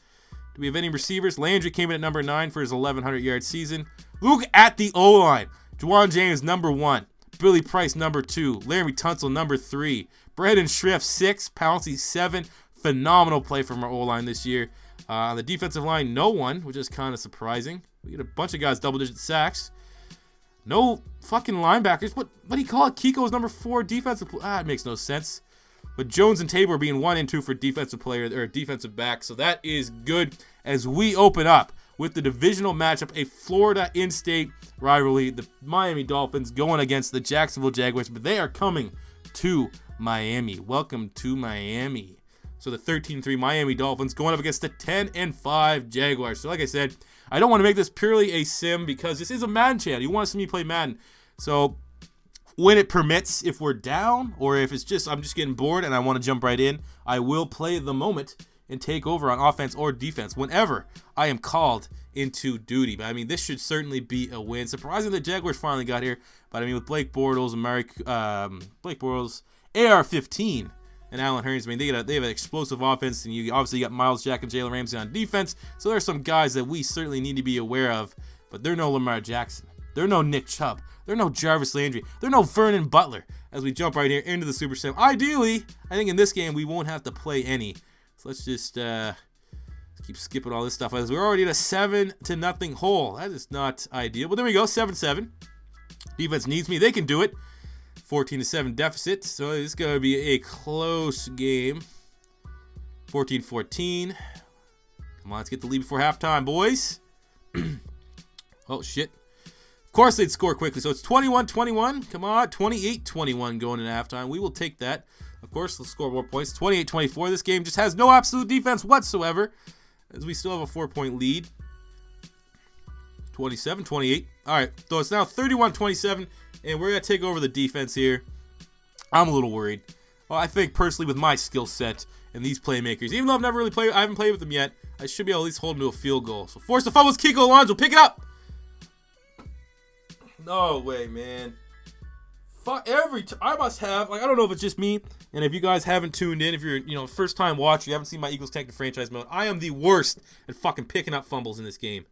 do we have any receivers? Landry came in at number 9 for his 1,100-yard season. Look at the O-line. Juwan James, number 1. Billy Price, number 2. Larry Tunsil, number 3. Brandon Schrift, 6. Pouncey, 7. Phenomenal play from our O-line this year. On the defensive line, no one, which is kind of surprising. We get a bunch of guys double-digit sacks. No fucking linebackers. What do you call it? Kiko's number 4 defensive. It makes no sense. But Jones and Tabor being 1 and 2 for defensive player or defensive back. So that is good as we open up with the divisional matchup, a Florida in-state rivalry. The Miami Dolphins going against the Jacksonville Jaguars, but they are coming to Miami. Welcome to Miami. So the 13-3 Miami Dolphins going up against the 10-5 Jaguars. So like I said, I don't want to make this purely a sim because this is a Madden channel. You want to see me play Madden. So when it permits, if we're down or if it's just I'm just getting bored and I want to jump right in, I will play the moment and take over on offense or defense whenever I am called into duty. But I mean, this should certainly be a win. Surprising the Jaguars finally got here, but I mean with Blake Bortles and Blake Bortles, AR-15, and Allen Hurns, I mean they have an explosive offense, and you obviously got Myles Jack and Jalen Ramsey on defense. So there's some guys that we certainly need to be aware of, but they're no Lamar Jackson. They're no Nick Chubb. They're no Jarvis Landry. They're no Vernon Butler. As we jump right here into the Super Sim. Ideally, I think in this game we won't have to play any. So let's just keep skipping all this stuff. As we're already at a 7-0 hole. That is not ideal. But there we go, 7-7. Defense needs me. They can do it. 14-7 deficit. So this is going to be a close game. 14-14. Come on, let's get the lead before halftime, boys. Oh, shit. Of course they'd score quickly. So it's 21-21. Come on, 28-21 going into halftime. We will take that. Of course, let's score more points. 28-24. This game just has no absolute defense whatsoever, as we still have a 4-point lead. 27-28. All right, so it's now 31-27, and we're going to take over the defense here. I'm a little worried. Well, I think personally with my skill set and these playmakers, even though I've never really played, I haven't played with them yet, I should be able to at least hold them to a field goal. So force the fumbles, Kiko Alonso, pick it up. No way, man. Fuck every time. I must have, like, I don't know if it's just me, and if you guys haven't tuned in, if you're, first time watcher, you haven't seen my Eagles Tank the Franchise mode, I am the worst at fucking picking up fumbles in this game.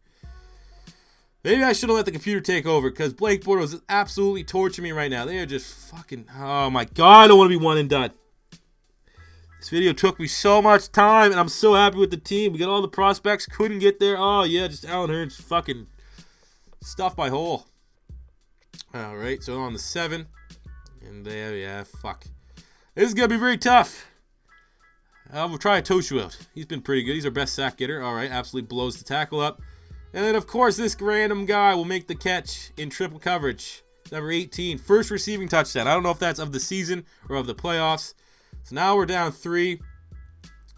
Maybe I should have let the computer take over, because Blake Bortles is absolutely torturing me right now. They are just fucking, oh my god, I don't want to be one and done. This video took me so much time, and I'm so happy with the team. We got all the prospects, couldn't get there. Oh yeah, just Allen Hurns fucking stuffed my hole. Alright, so on the 7. And there, yeah, fuck. This is going to be very tough. We'll try Toshu out. He's been pretty good. He's our best sack getter. Alright, absolutely blows the tackle up. And then, of course, this random guy will make the catch in triple coverage. Number 18, first receiving touchdown. I don't know if that's of the season or of the playoffs. So now we're down 3.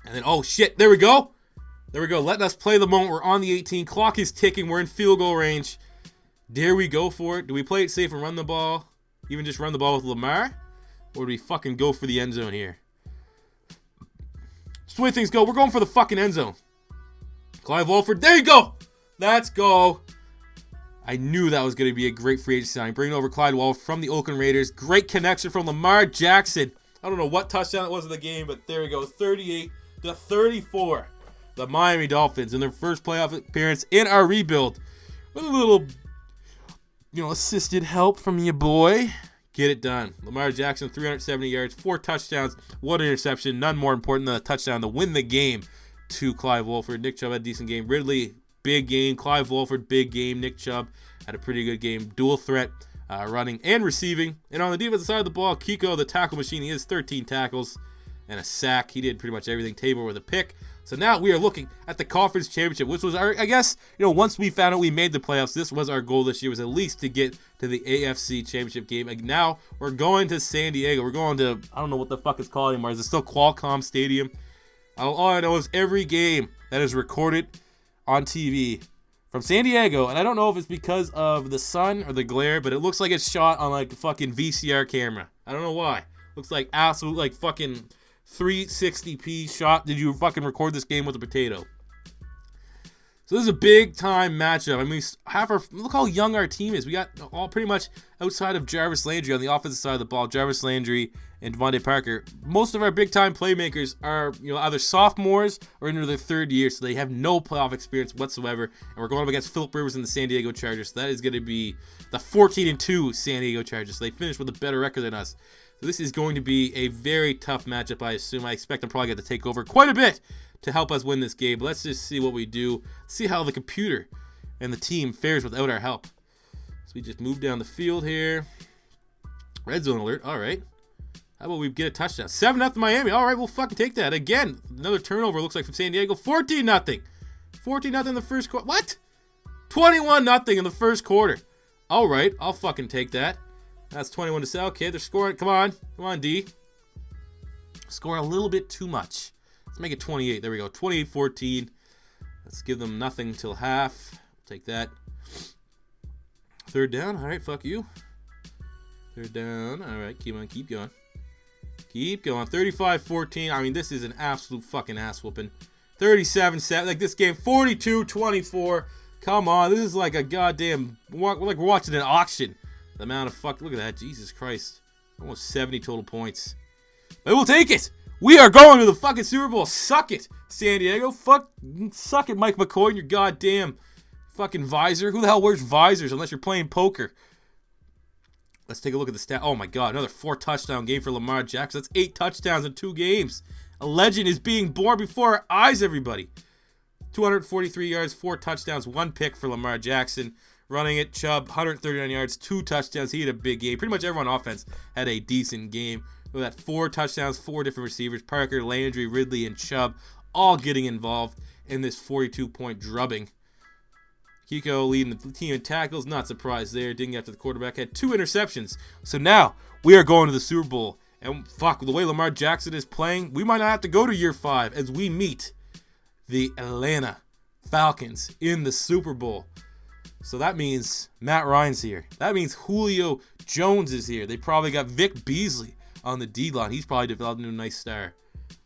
And then, oh shit, there we go. There we go, letting us play the moment. We're on the 18. Clock is ticking. We're in field goal range. Dare we go for it? Do we play it safe and run the ball? Even just run the ball with Lamar? Or do we fucking go for the end zone here? Just the way things go. We're going for the fucking end zone. Clive Walford. There you go. Let's go. I knew that was going to be a great free agent signing. Bringing over Clyde Walford from the Oakland Raiders. Great connection from Lamar Jackson. I don't know what touchdown it was in the game, but there we go. 38-34. The Miami Dolphins in their first playoff appearance in our rebuild. With a little, assisted help from your boy. Get it done. Lamar Jackson, 370 yards, 4 touchdowns, 1 interception. None more important than a touchdown to win the game to Clive Walford. Nick Chubb had a decent game. Ridley, big game. Clive Walford, big game. Nick Chubb had a pretty good game. Dual threat, running and receiving. And on the defensive side of the ball, Kiko, the tackle machine, he has 13 tackles and a sack. He did pretty much everything. Tabor with a pick. So now we are looking at the conference championship, which was our, I guess, once we found out we made the playoffs, this was our goal this year, was at least to get to the AFC championship game. And now we're going to San Diego. We're going to, I don't know what the fuck it's called anymore. Is it still Qualcomm Stadium? All I know is every game that is recorded on TV from San Diego, and I don't know if it's because of the sun or the glare, but it looks like it's shot on like a fucking VCR camera. I don't know why. Looks like absolute like fucking 360p shot. Did you fucking record this game with a potato? So this is a big time matchup. I mean, look how young our team is. We got all pretty much outside of Jarvis Landry on the offensive side of the ball. Jarvis Landry and Devontae Parker. Most of our big time playmakers are either sophomores or into their 3rd year, so they have no playoff experience whatsoever. And we're going up against Philip Rivers and the San Diego Chargers. So that is going to be the 14-2 San Diego Chargers. So they finished with a better record than us. So this is going to be a very tough matchup, I assume. I expect them probably going to take over quite a bit to help us win this game. But let's just see what we do. See how the computer and the team fares without our help. So we just move down the field here. Red zone alert. All right. How about we get a touchdown? 7-0 Miami. All right, we'll fucking take that. Again, another turnover looks like from San Diego. 14-0. 14-0 in the first quarter. What? 21-0 in the first quarter. All right, I'll fucking take that. That's 21-7. Okay, they're scoring. Come on. Come on, D. Scoring a little bit too much. Let's make it 28. There we go. 28-14. Let's give them nothing till half. Take that. Third down. All right, fuck you. Third down. All right, keep going. Keep going. 35-14. I mean, this is an absolute fucking ass whooping. 37-7. Like this game, 42-24. Come on, this is like a goddamn, like we're watching an auction. The amount of fuck, look at that, Jesus Christ. Almost 70 total points. But we'll take it. We are going to the fucking Super Bowl. Suck it, San Diego. Suck it, Mike McCoy, and your goddamn fucking visor. Who the hell wears visors unless you're playing poker? Let's take a look at the stat. Oh my God, another 4-touchdown game for Lamar Jackson. That's 8 touchdowns in 2 games. A legend is being born before our eyes, everybody. 243 yards, 4 touchdowns, 1 pick for Lamar Jackson. Running it, Chubb, 139 yards, 2 touchdowns. He had a big game. Pretty much everyone on offense had a decent game. We got 4 touchdowns, 4 different receivers. Parker, Landry, Ridley, and Chubb all getting involved in this 42-point drubbing. Kiko leading the team in tackles. Not surprised there. Didn't get to the quarterback. Had 2 interceptions. So now we are going to the Super Bowl. And fuck, the way Lamar Jackson is playing, we might not have to go to year 5 as we meet the Atlanta Falcons in the Super Bowl. So that means Matt Ryan's here. That means Julio Jones is here. They probably got Vic Beasley on the D-line. He's probably developed into a nice star.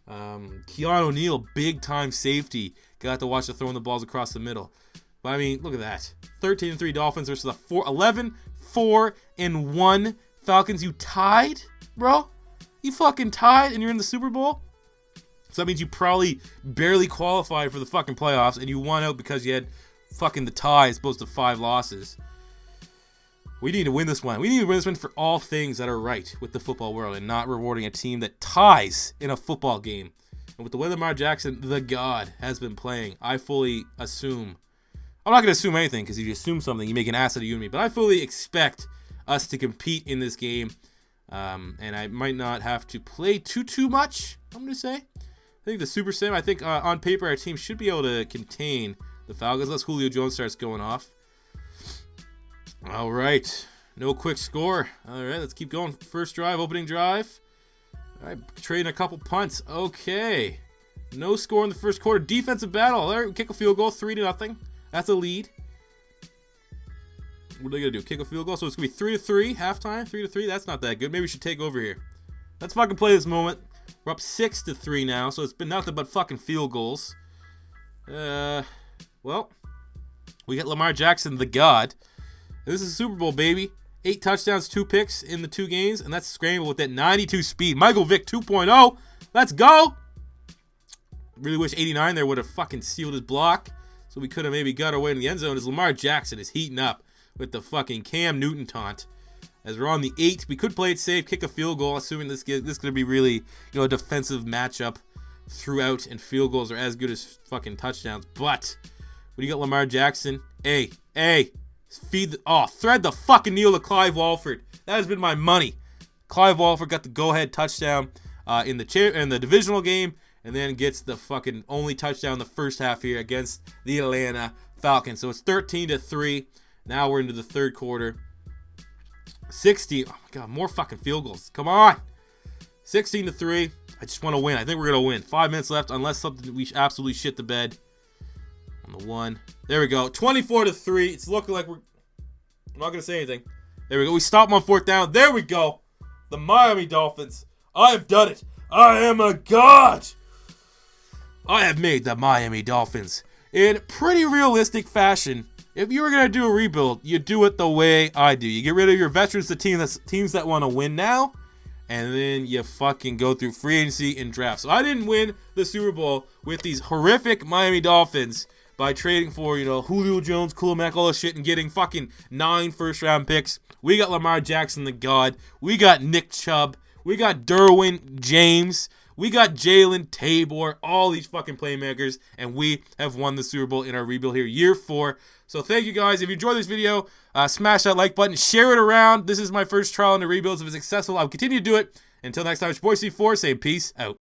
Keanu O'Neal, big-time safety. Got to watch the throwing the balls across the middle. But, I mean, look at that. 13-3 Dolphins versus the 11-4-1 Falcons. You tied, bro? You fucking tied and you're in the Super Bowl? So that means you probably barely qualified for the fucking playoffs and you won out because you had fucking the tie as opposed to 5 losses. We need to win this one. We need to win this one for all things that are right with the football world and not rewarding a team that ties in a football game. And with the way Lamar Jackson, the God, has been playing, I fully assume. I'm not going to assume anything because if you assume something, you make an ass out of you and me. But I fully expect us to compete in this game. And I might not have to play too much, I'm going to say. I think the Super Sim, I think on paper our team should be able to contain the Falcons unless Julio Jones starts going off. All right. No quick score. All right, let's keep going. First drive, opening drive. All right, trading a couple punts. Okay. No score in the first quarter. Defensive battle. All right, kick a field goal, 3-0. That's a lead. What are they going to do? Kick a field goal? So it's going to be 3-3, halftime, 3-3. That's not that good. Maybe we should take over here. Let's fucking play this moment. We're up 6-3 now, so it's been nothing but fucking field goals. Well, we got Lamar Jackson, the God. This is a Super Bowl, baby. 8 touchdowns, 2 picks in the 2 games, and that's scramble with that 92 speed. Michael Vick 2.0. Let's go. Really wish 89 there would have fucking sealed his block, so we could have maybe got our way in the end zone. As Lamar Jackson is heating up with the fucking Cam Newton taunt. As we're on the 8, we could play it safe, kick a field goal, assuming this is going to be really, a defensive matchup throughout, and field goals are as good as fucking touchdowns. But when you got Lamar Jackson, thread the fucking kneel to Clive Walford. That has been my money. Clive Walford got the go-ahead touchdown in the divisional game, and then gets the fucking only touchdown in the first half here against the Atlanta Falcons. So it's 13-3. Now we're into the third quarter. 16. Oh my God, more fucking field goals. Come on. 16-3. I just want to win. I think we're going to win. 5 minutes left unless something we absolutely shit the bed. On the 1. There we go. 24-3. It's looking like I'm not going to say anything. There we go. We stop them on 4th down. There we go. The Miami Dolphins. I have done it. I am a God. I have made the Miami Dolphins in pretty realistic fashion. If you were going to do a rebuild, you do it the way I do. You get rid of your veterans, the teams that want to win now, and then you fucking go through free agency and draft. So I didn't win the Super Bowl with these horrific Miami Dolphins by trading for, Julio Jones, Khalil, Mack, all this shit, and getting fucking 9 first-round picks. We got Lamar Jackson, the God. We got Nick Chubb. We got Derwin James. We got Jalen Tabor, all these fucking playmakers, and we have won the Super Bowl in our rebuild here, year 4. So thank you guys. If you enjoyed this video, smash that like button, share it around. This is my first trial in the rebuilds. If it's successful, I'll continue to do it Until next time, it's your boy C4 saying peace out.